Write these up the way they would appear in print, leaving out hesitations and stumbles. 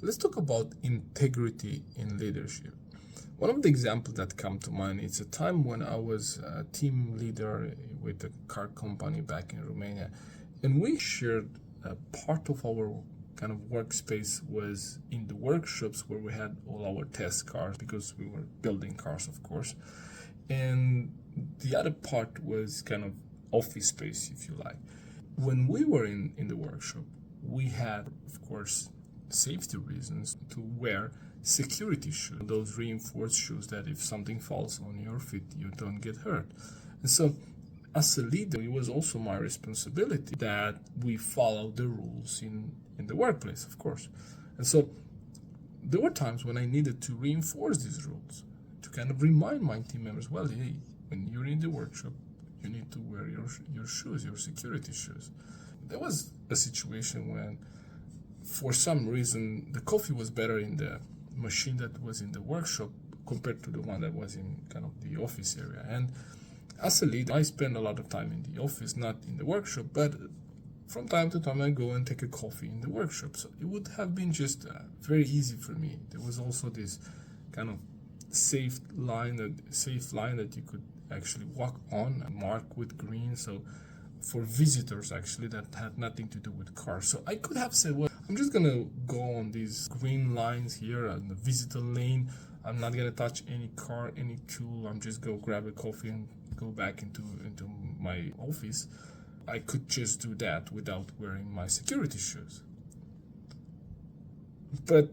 Let's talk about integrity in leadership. One of the examples that come to mind is a time when I was a team leader with a car company back in Romania, and we shared a part of our kind of workspace was in the workshops where we had all our test cars because we were building cars, of course, and the other part was kind of office space, if you like. When we were in the workshop, we had, of course, safety reasons to wear security shoes, those reinforced shoes that if something falls on your feet, you don't get hurt. And so as a leader, it was also my responsibility that we follow the rules in the workplace, of course. And so there were times when I needed to reinforce these rules to kind of remind my team members, well, hey, when you're in the workshop, you need to wear your shoes, your security shoes. There was a situation when, for some reason, the coffee was better in the machine that was in the workshop compared to the one that was in kind of the office area. And as a leader, I spend a lot of time in the office, not in the workshop, but from time to time I go and take a coffee in the workshop. So it would have been just very easy for me. There was also this kind of safe line that you could actually walk on and mark with green. So for visitors, actually, that had nothing to do with cars. So I could have said, well, I'm just gonna go on these green lines here on the visitor lane. I'm not gonna touch any car, any tool. I'm just go grab a coffee and go back into my office. I could just do that without wearing my security shoes. But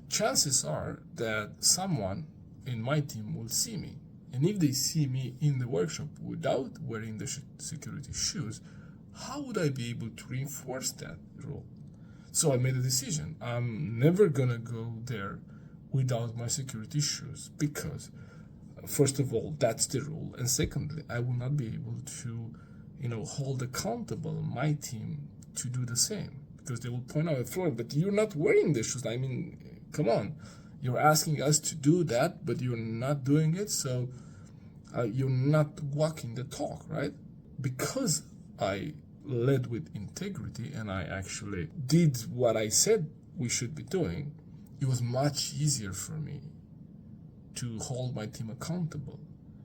chances are that someone in my team will see me. And if they see me in the workshop without wearing the security shoes, how would I be able to reinforce that rule? So I made a decision. I'm never gonna go there without my security shoes because, first of all, that's the rule. And secondly, I will not be able to, hold accountable my team to do the same because they will point out at Florian, but you're not wearing the shoes. I mean, come on. You're asking us to do that, but you're not doing it, so you're not walking the talk, right? Because I led with integrity and I actually did what I said we should be doing, it was much easier for me to hold my team accountable.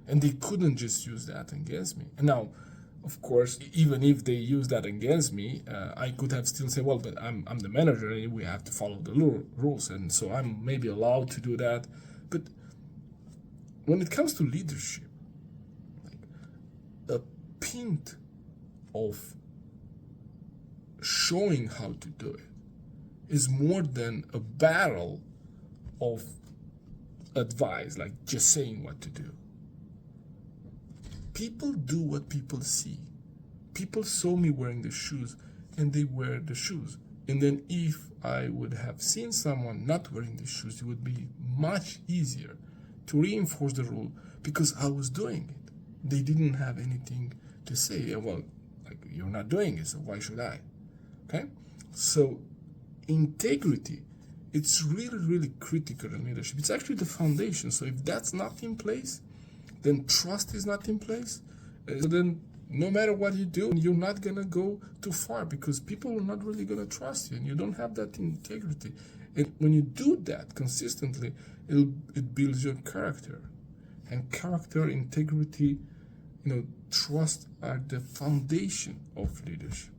And they couldn't just use that against me. And now, of course, even if they use that against me, I could have still said, well, but I'm the manager and we have to follow the rules. And so I'm maybe allowed to do that. But when it comes to leadership, like a pint of showing how to do it is more than a barrel of advice, like just saying what to do. People do what people see. People saw me wearing the shoes and they wear the shoes. And then if I would have seen someone not wearing the shoes, it would be much easier to reinforce the rule because I was doing it. They didn't have anything to say. Well, like, you're not doing it, so why should I? Okay? So integrity, it's really, really critical in leadership. It's actually the foundation. So if that's not in place, then trust is not in place. So then no matter what you do, you're not going to go too far because people are not really going to trust you and you don't have that integrity. And when you do that consistently, it builds your character. And character, integrity, trust are the foundation of leadership.